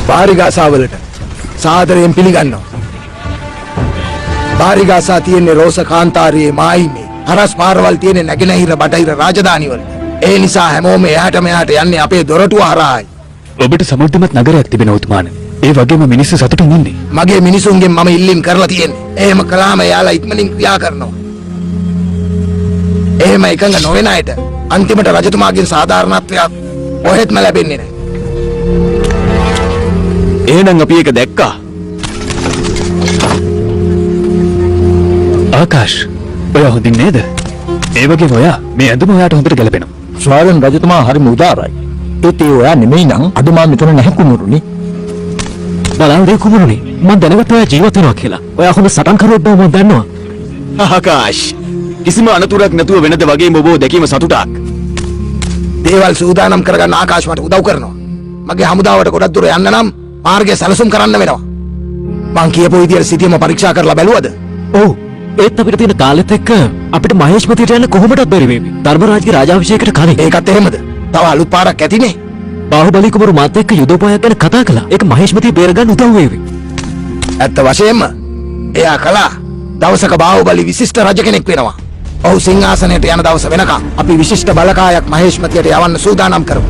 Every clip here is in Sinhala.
බාරිගාසාවලට සාදරයෙන් පිළිගන්නවා. බාරිගාසා තියෙන්නේ රෝස කාන්තාරයේ මායිමේ. හරස් පාරවල් තියෙන්නේ නැගෙනහිර බටහිර රාජධානිවල. ඒ නිසා හැමෝම එහාට මෙහාට යන්නේ අපේ දොරටුව හරහායි. ඔබට සමෘද්ධිමත් නගරයක් තිබෙනවා උතුමාන. ඒ වගේම මිනිස්සු සතුටින් ඉන්නේ. මගේ මිනිසුන්ගෙන් මම ඉල්ලීම් කරලා තියෙන්නේ. එහෙම කළාම එයාලා ඉක්මනින් ක්‍රියා කරනවා. එහෙම එකඟ නොවන අයට අන්තිමට රජතුමාගෙන් සාධාරණත්වයක් කොහෙත්ම ලැබෙන්නේ නැහැ. එහෙනම් අපි ඒක දැක්කා. ආකාශ්, ඔයා හොඳින් නේද? ඒ වගේම ඔයා මේ ඇඳුම ඔයාට හොඳට ගැලපෙනවා. ස්වාලන් රජතුමා හරිම උදාරයි. ඒත් ඒ ඔයා නෙමෙයි නම් අද මා මෙතන නැහැ කුමරුනි. බලන්න කුමරුනි, මම දැනගත්තා ඔයා ජීවත් වෙනවා කියලා. ඔයා හොඳ සටන්කරුවෙක් බව මම දන්නවා. ආකාශ්, කිසිම අනතුරක් නැතුව වෙනද වගේම ඔබව දැකීම සතුටක්. දේවල් සූදානම් කරගන්න ආකාශ මට උදව් කරනවා. මගේ හමුදාවට ගොඩක් දුර යන්න නම් මාර්ගය සැලසුම් කරන්න වෙනවා. මං කියපු විදියට සිටියම පරීක්ෂා කරලා බැලුවද? ඔව්. ඒත් අපිට තියෙන කාලෙත් එක්ක අපිට මහේෂ්මතියට යන්න කොහොමදත් බැරි වේවි. ධර්මරාජගේ රාජාභිෂේකයට කලින්. ඒකත් එහෙමද? තව අලුත් පාරක් ඇතිනේ. බාහුබලී කුමරු මාත් එක්ක යුදෝපායක් ගැන කතා කළා. ඒක මහේෂ්මතිය බේරගන්න උදව් වේවි. ඇත්ත වශයෙන්ම එයා කළා. දවසක බාහුබලී විශිෂ්ට රජ කෙනෙක් වෙනවා. ඔහු සිංහාසනයට යන දවස වෙනකම් අපි විශිෂ්ට බලකායක් මහේෂ්මතියට යවන්න සූදානම් කරමු.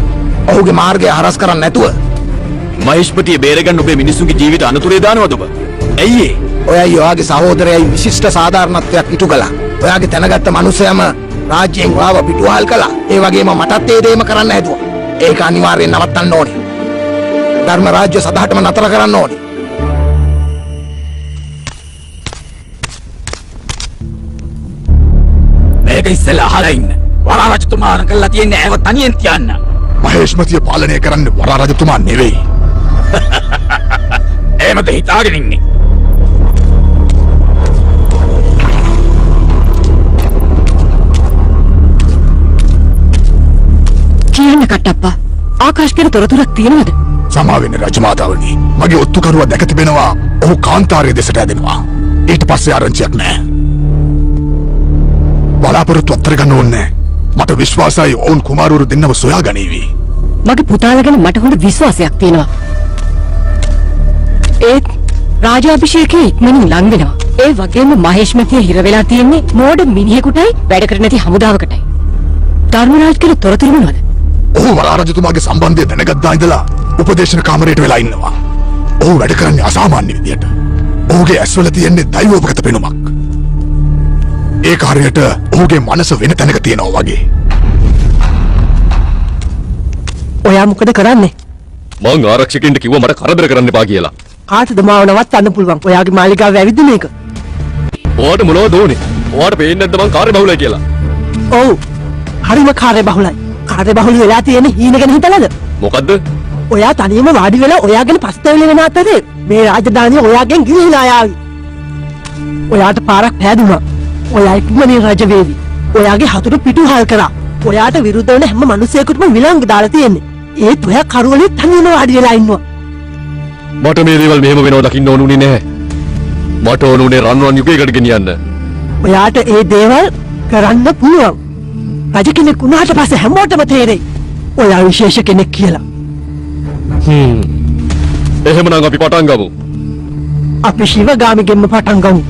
ඔහුගේ මාර්ගය හරස් කරන්න නැතුව. මහේෂ්මතිය බේරගන්න ඔබේ මිනිසුන්ගේ ජීවිත අනතුරේ දානවද ඔබ? ඇයි ඒ? ඔයයි ඔයාගේ සහෝදරයයි විශිෂ්ට සාධාරණත්වයක් ඉටු කළා. ඔයාගේ දැනගත්ත මිනිසයම රාජ්‍යයෙන් වාව පිටුවහල් කළා. ඒ වගේම මටත් ඒ දේම කරන්න හැදුවා. ඒක අනිවාර්යෙන් නවත්තන්න ඕනේ. ධර්ම රාජ්‍ය සදාටම නතර කරන්න ඕනේ. මේක ඉස්සෙල්ලා අහලා ඉන්න. වරා රජතුමා කළා තියන්නේ ඇව තනියෙන් තියන්න. මහේෂ්මතිය පාලනය කරන්නේ වරා රජතුමා නෙවෙයි. එහෙමද හිතාගෙන ඉන්නේ. කියන්න කට්ටප්පා. ආකාශ් කියන තොරතුරක් තියෙනවද? සමාවෙන්න රජමාතාවනි. මගේ ඔත්තුකරුවා දැක තිබෙනවා. ඔහු කාන්තාරයේ දෙසට ඇදෙනවා. ඊට පස්සේ ආරංචියක් නැහැ. බලාපොරොත්තු අත්තර ගන්න ඕනේ. මට විශ්වාසයි ඔවුන් කුමාරවරු දෙන්නව සොයා ගනීවි. මගේ පුතාලා ගැන මට හොඳ විශ්වාසයක් තියෙනවා. ඒත් රාජාභිෂේකේ ඉක්මනින් ලං වෙනවා. ඒ වගේම මහේෂ්මතිය හිර වෙලා තියෙන්නේ මෝඩ මිනිහෙකුටයි වැඩ කර නැති හමුදාවකටයි. ධර්මරාජ් කියන තොරතුරු මොනවද? ඔහු වරා රජතුමාගේ සම්බන්ධය දැනගත්තා ඉඳලා උපදේශන කාමරයට වෙලා ඉන්නවා. ඔහු වැඩ කරන්නේ අසාමාන්‍ය විදියට. ඔහුගේ ඇස්වල තියෙන්නේ දෛවෝපගත පෙනුමක්. ඒ කාර්යයට ඔහුගේ මනස වෙන තැනක තියෙනවා වගේ. ඔයා මොකද කරන්නේ? මං ආරක්ෂකයින්ට කිව්වා මට කරදර කරන්න එපා කියලා. කාටද මාව නවත්තන්න පුළුවන්? ඔයාගේ මාලිගාව ඇවිදින එක. ඔයාට මොනවද ඕනේ? ඔයාට පේන්නේ නැද්ද මං කාර්ය බහුලයි කියලා? ඔව්. හරිම කාර්ය බහුලයි. කාර්ය බහුල වෙලා තියෙන්නේ හීන ගැන හිතලාද? මොකද්ද? ඔයා තනියම වාඩි වෙලා ඔයාගෙන පස්තවල වෙන අතරේ මේ රාජධානිය ඔයාගෙන් ගිලිහිලා යාවි. ඔයාට පාරක් පෑදුනා. ඔයා ඉක්මනින් රජ වේවි. ඔයාගේ හතුරු පිටුහල් කරා. ඔයාට විරුද්ධ වෙන හැම මිනිසෙකුටම විලංගු දාලා තියෙන්නේ. ඒත් ඔයා කරුවලේ තනියම වාඩි වෙලා ඉන්නවා. මට මේ දේවල් මෙහෙම වෙනව දකින්න ඕනුනේ නැහැ. මට ඕනුනේ රන්වන් යුගයකට ගෙනියන්න. ඔයාට ඒ දේවල් කරන්න පුළුවන්. රජ කෙනෙක් වුණාට පස්සේ හැමෝටම තේරෙයි ඔයා විශේෂ කෙනෙක් කියලා. එහෙමනම් අපි පටන් ගමු. අපි ශිවගාමිගෙන්ම පටන් ගමු.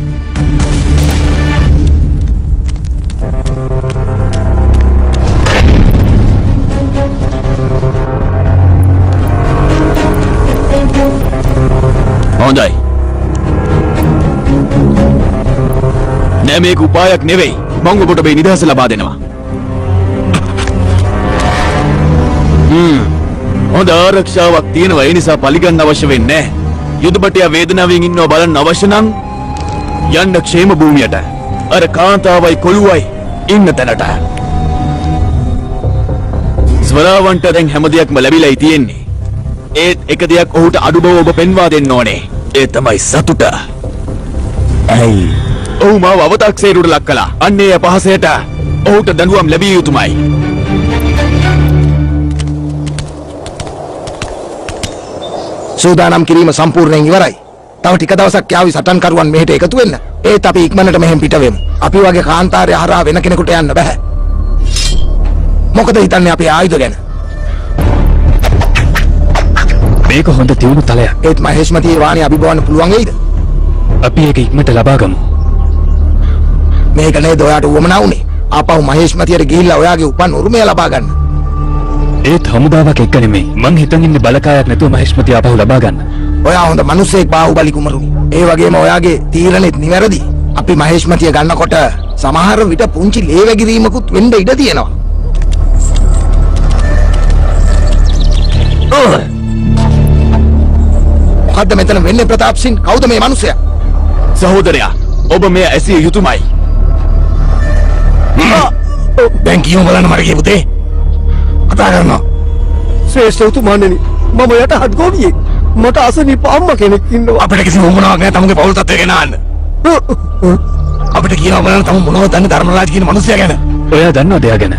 හොඳයි. නෑ මේක උපායක් නෙවෙයි. මං ඔබට මේ නිදහස ලබා දෙනවා. හොඳ ආරක්ෂාවක් තියෙනවා. ඒ නිසා පරිගන්න අවශ්‍ය වෙන්නේ නැහැ. යුදපටියා වේදනාවෙන් ඉන්නව බලන්න අවශ්‍ය නම් යන්න ക്ഷേම භූමියට. අර කාන්තාවයි කොළුවයි ඉන්න තැනට. ස්වරාවන්ට දැන් හැම දෙයක්ම ලැබිලායි තියෙන්නේ. ඒත් එක දෙයක් ඔහුට අඩු බව ඔබ පෙන්වා දෙන්න ඕනේ. ඒ තමයි සතුට. ඇයි? ඔහු මාව අව탁සේරුවට ලක් කළා. අන්නේ අපහසයට ඔහුට දඬුවම් ලැබිය යුතුමයි. සූදානම් කිරීම සම්පූර්ණයෙන් ඉවරයි. තව ටික දවසක් යාවි සටන්කරුවන් මෙහෙට එකතු වෙන්න. ඒත් අපි ඉක්මනට මෙහෙන් පිට වෙමු. අපි වගේ කාන්තාරය හරහා වෙන කෙනෙකුට යන්න බෑ. මොකද හිතන්නේ අපේ ආයුධ ගැන? මේක හොඳ තියුණු තලයක්. ඒත් මහේෂ්මතියේ වාහනේ අභිභවන්න පුළුවන් වෙයිද? අපි ඒක ඉක්මනට ලබා ගමු. මේක නේද ඔයාට උවමනා වුනේ? ආපහු මහේෂ්මතියට ගිහිල්ලා ඔයාගේ උපන් උරුමය ලබා ගන්න. ඒත් හමුදාවක් එක්ක නෙමෙයි. මං හිතන් ඉන්නේ බලකායක් නැතුව මහේෂ්මතිය ආපහු ලබා ගන්න. ඔයා හොඳ මිනිසෙක් බාහුබලි කුමරුනි. ඒ වගේම ඔයාගේ තීරණෙත් නිවැරදි. අපි මහේෂ්මතිය ගන්නකොට සමහර විට පුංචි ලේ වැගිරීමකුත් වෙන්න ඉඩ තියෙනවා. මොකද්ද මෙතන වෙන්නේ ප්‍රතාප් සිං? කවුද මේ මිනිසයා? සහෝදරයා ඔබ මේ ඇසිය යුතුමයි. දැන් කියමු බලන්න මගේ පුතේ. කතා කරනවා. ශ්‍රේෂ්ඨ උතුමාණෙනි මම යටහත් ගෝවියෙක්. මට අසනීප අම්මා කෙනෙක් ඉන්නවා. අපිට කිසිම උවමනාවක් නැහැ තමුගේ පෞල් තත්ත්වය ගැන අහන්න. අපිට කියනවා බලන්න තම මොනවද දන්නේ ධර්මරාජ් කියන මිනිසයා ගැන. ඔයා දන්නවද එයා ගැන?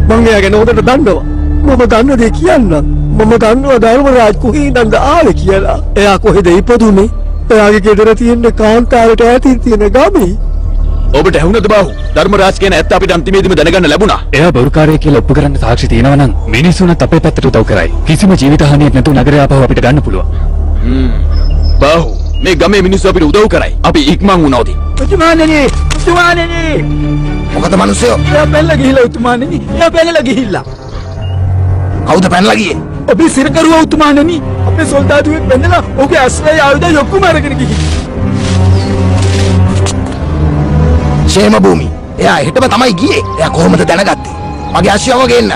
මං එයා ගැන හොඳට දන්නවා. මම දන්න දේ කියන්න. මම දන්නවා ධර්මරාජ් කොහේ ඉඳන්ද ආවේ කියලා. එයා කොහෙද ඉපදුනේ? එයාගේ ගෙදර තියෙන කාන්තාරයට ඈතින් තියෙන ගමේ. ඔබට ඇහුණද බාහු? ධර්මරාජ් කියන ඇත්ත අපිට අන්තිමේදීම දැනගන්න ලැබුණා. එයා බොරුකාරයෙක් කියලා ඔප්පු කරන්න සාක්ෂි තියෙනවා නම් මිනිස්සුන්ට අපේ පැත්තට උදව් කරයි. කිසිම ජීවිත හානියක් නැතුව නගරය ආපහු අපිට ගන්න පුළුවන්. බාහු මේ ගමේ මිනිස්සු අපිට උදව් කරයි. අපි ඉක්මන් වුණාද? උතුමාණෙනි මොකද මිනිස්සයෝ? එයා පැනලා ගිහිල්ලා උතුමාණෙනි. එයා පැනලා ගිහිල්ලා. කවුද පැනලා ගියේ? අපි සිරකරුවා උතුමාණෙනි. අපේ සොල්දාදුවෙක් පැනලා ඔහුගේ අස්ලයි ආයුධ ඔක්කොම අරගෙන ගිහින්. ෂේම භූමි. එයා හෙටම තමයි ගියේ. එයා කොහොමද දැනගත්තේ? මගේ අශ්වයව ගේන්න.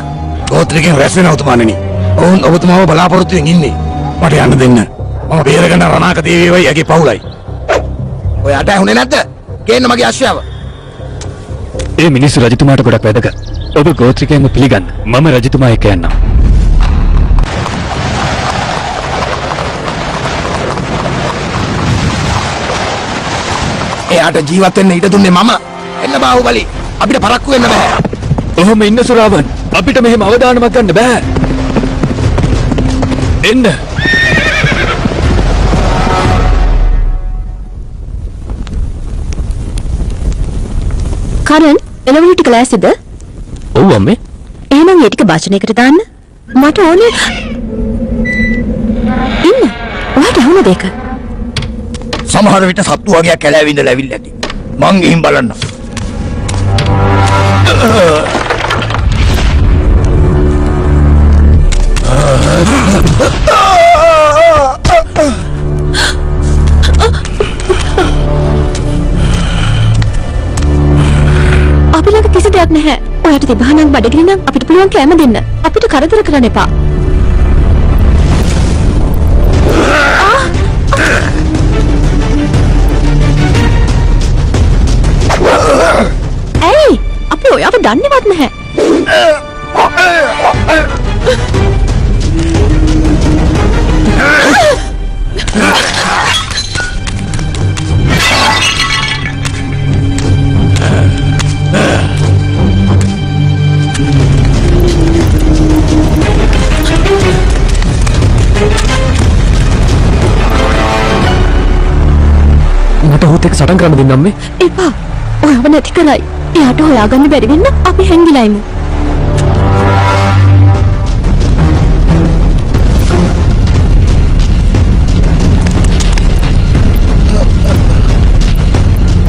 ගෝත්‍රිකෙන් රැස් වෙන උතුමාණෙනි. ඔවුන් ඔබතුමාව බලාපොරොත්තු වෙමින් ඉන්නේ. මට යන්න දෙන්න. මම බේරගන්න රණාක දේවියවයි යගේ පවුලයි. ඔයාට ඇහුනේ නැද්ද? ගේන්න මගේ අශ්වයව. ඒ මිනිස්සු රජතුමාට ගොඩක් වැදගත්. ඔබ ගෝත්‍රිකයන්ව පිළිගන්න. මම රජතුමා එක්ක යන්නම්. එයාට ජීවත් වෙන්න ඉඩ දුන්නේ මම. එන්න බාහුබලි. අපිට පරක්කු වෙන්න බෑ. ඔහොම ඉන්න සුරාවන් අපිට මෙහෙම අවදානමක් ගන්න බෑ. එන්න. කරන් එළවලු ටික ලෑස්තිද? ඔව් අම්මේ. එහෙනම් ඒ ටික භාජනයකට දාන්න. මට ඕනේ. ඉන්න. ඔයාට ඇහුණද ඒක? සමහර විට සත්තු වගේක් කැලෑවින්දලා ඇවිල්ලා ඇති. මං ගිහින් බලන්න. අපි ළඟ කිසි දෙයක් නැහැ. ඔයාට තිබහනම් බඩගිනි නම් අපිට පුළුවන් කැම දෙන්න. අපිට කරදර කරන්න එපා. ඇයි? අපි ඔයාව දන්නේවත් නැහැ. මට හොත් එක්ක සටන් කරන්න දෙන්න අම්මේ. එපා. ඔයාව නැති කරයි. එයාට හොයාගන්න බැරි වෙන්න අපි හැංගිලා ඉමු.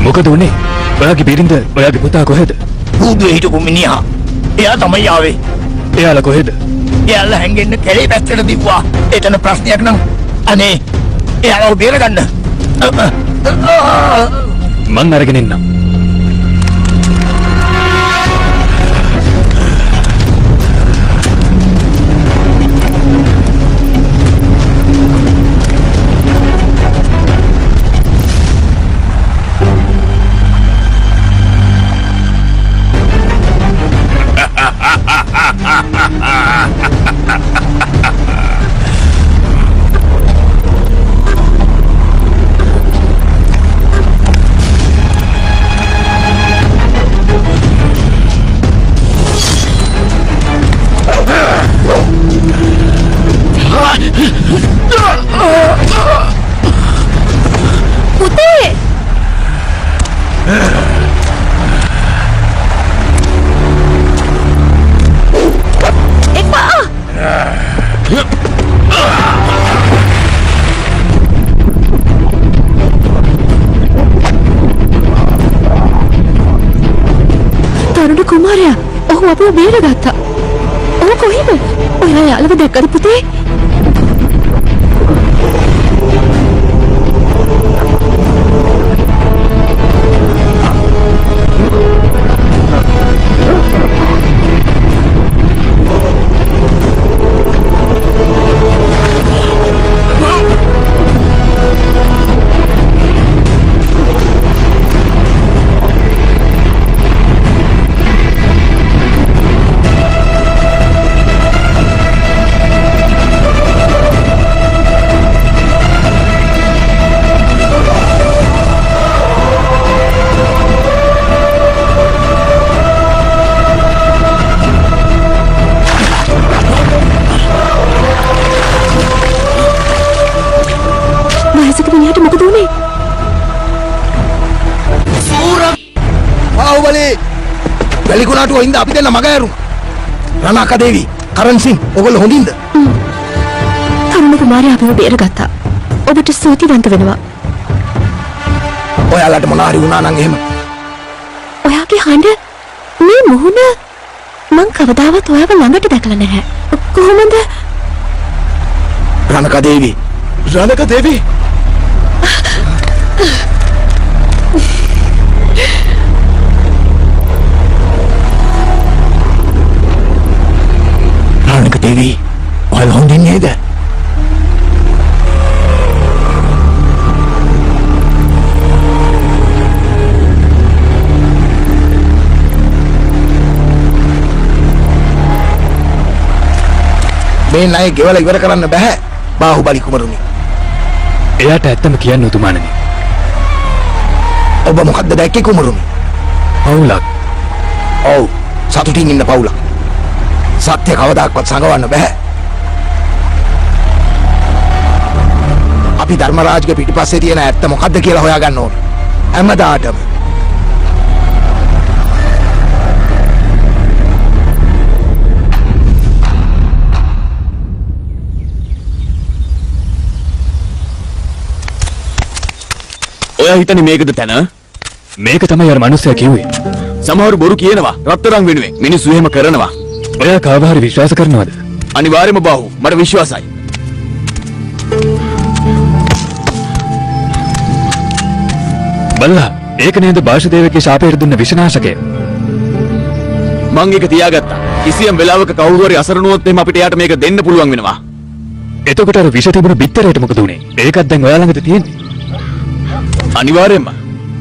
මොකද උනේ? ඔයාගේ බිරිඳ ඔයාගේ පුතා කොහෙද? බුදුේ හිටපු මිනිහා. එයා තමයි ආවේ. එයාලා කොහෙද? එයාලා හැංගෙන්න කැලේ පැත්තට දිව්වා. එතන ප්‍රශ්නයක් නම් අනේ එයාව බේරගන්න. මං අරගෙන එන්නම්. පුතේ! එපා! අපව බේරගත්තා. ඔය කොහෙද? ඔයා යාළුව දැක්කද පුතේ? बाहुबली වැලිකුණාටුව ඉඳ අපි දෙන්න මග ඇරුණා. රණාක දේවි, කරන් සිං ඔයගොල්ලෝ හොඳින්ද? තරුණ කුමාරයා අපව බේරගත්තා. ඔබට ස්තුතිවන්ත වෙනවා. ඔයාලට මොනාරි වුණා නම් එහෙම ඔයාගේ හඬ මේ මුහුණ මං කවදාවත් ඔයාව ළඟට දැකලා නැහැ. කොහොමද? රණක දේවි, රණක දේවි රණක දේවි ඔයාලා හොඳින් නේද? මේ ණය ගෙවලා ඉවර කරන්න බෑ බාහුබලි කුමරුනි. එයාට ඇත්තම කියන්න උතුමාණනි. ඔබ මොකද්ද දැක්කේ කුමරුනි? පවුලක්. ඔව්, සතුටින් ඉන්න පවුලක්. සත්‍ය කවදාක්වත් සංගවන්න බෑ. අපි ධර්මරාජ්ගේ පිටිපස්සේ තියෙන ඇත්ත මොකද්ද කියලා හොයාගන්න ඕන. හැමදාටම. ඔයා හිතන්නේ මේකද තැන? මේක තමයි අර මිනිස්සයා කිව්වේ. සමහරු බොරු කියනවා රත්තරන් වෙනුවෙන්. මිනිස්සු එහෙම කරනවා. ඔයා කාව හරි විශ්වාස කරනවද? අනිවාර්යයෙන්ම බාහු. මට විශ්වාසයි. බල්ලා, ඒක නේද බාෂදේවගේ ශාපයට දුන්න විෂනාශකය? මං ඒක තියාගත්තා. කිසියම් වෙලාවක කවුරු හරි අසරණුවොත් එහෙම අපිට එයාට මේක දෙන්න පුළුවන් වෙනවා. එතකොට අර විෂ තිබුණු බිත්තරයට මොකද උනේ? ඒකත් දැන් ඔයා ළඟද තියෙන්නේ? අනිවාර්යයෙන්ම.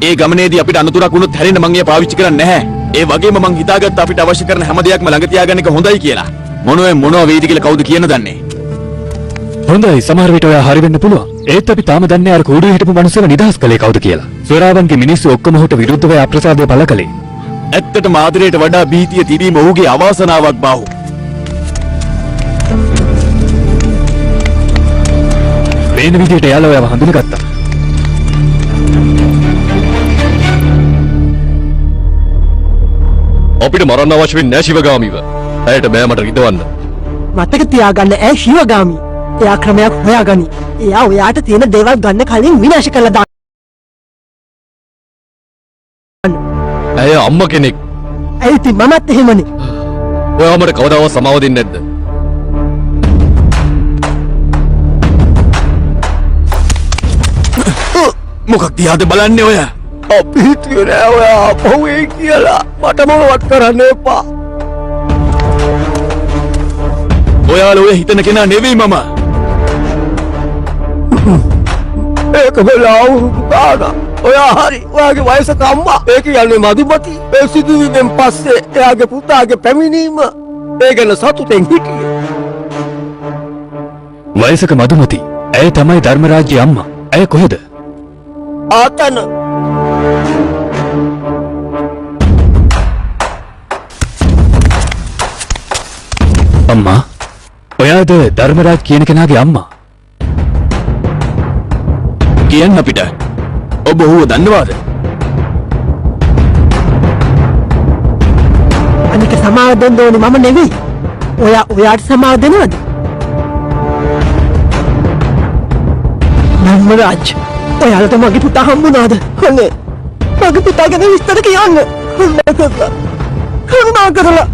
ඒ ගමනේදී අපිට අනතුරක් වුණොත් හැරෙන්න මං එය පාවිච්චි කරන්නේ නැහැ. ඒ වගේම මං හිතාගත්තා අපිට අවශ්‍ය කරන හැම දෙයක්ම ළඟ තියාගන්න එක හොඳයි කියලා. මොනවා වේද කියලා කවුද කියන දන්නේ? හොඳයි, සමහර විට ඔයා හරි වෙන්න පුළුවන්. ඒත් අපි තාම දන්නේ අර කූඩුවේ හිටපු මිනිස්සුව නිදහස් කළේ කවුද කියලා. සොරාවන්ගේ මිනිස්සු ඔක්කොම ඔහුට විරුද්ධව අප්‍රසාදය පළ කළේ. ඇත්තටම ආදරයට වඩා බීතිය තිබීම ඔහුගේ අවාසනාවක් බාහු. වෙන විදිහට එයාලා ඔයාව හඳුනගත්තා. අපිට මරන්න අවශ්‍ය වෙන්නේ නැහැ ශිවගාමීව. ඇයට බෑ මට රිදවන්න. මතක තියාගන්න ඈ ශිවගාමි. එයා ක්‍රමයක් හොයාගනි. එයා ඔයාට තියෙන දේවල් ගන්න කලින් විනාශ කළා දාන්න. ඇය අම්ම කෙනෙක්. ඇයි ඉතින් මමත් එහෙමනේ. ඔයා මට කවදාවත් සමාව දෙන්නේ නැද්ද? මොකක් දිහාද බලන්නේ ඔය? අපි හිතුවේ නෑ ඔයා අපහු එයි කියලා. මට මොනවත් කරන්න එපා. ඔයාලා ඔය හිතන කෙනා නෙවෙයි මම. ඒක වෙලා අවුරුදු ගානක්. ඔයා හරි. ඔයාගේ වයසක අම්මා. ඒ කියන්නේ මදුමති. ඒ සිදුවීමෙන් පස්සේ එයාගේ පුතාගේ පැමිණීම ඒ ගැන සතුටෙන් හිටියේ. වයසක මදුමති. ඇය තමයි ධර්මරාජ්‍යයේ අම්මා. ඇය කොහෙද? ආතන. අම්මා, ඔයාද ධර්මරාජ් කියන කෙනාගේ අම්මා? කියන්න අපිට. ඔබ ඔහුව දන්නවාද? අනික සමාව දෙන්න ඕනේ මම නෙවෙයි. ඔයාට සමාව දෙනවද? ධර්මරාජ්, ඔයාලට මගේ පුතා හම්බුණාද? අනේ මගේ පුතා ගැන විස්තර කියන්න. කරුණා කරලා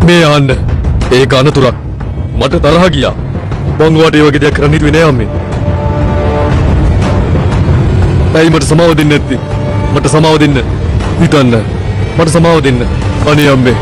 මේ අහන්න. ඒක අනතුරක්. මට තරහ ගියා. මං වාට ඒ වගේ දෙයක් කරන්න හිතුවේ නෑ අම්මේ. ඇයි මට සමාව දෙන්නේ නැත්තේ? මට සමාව දෙන්න. හිතන්න. මට සමාව දෙන්න. අනේ අම්මේ.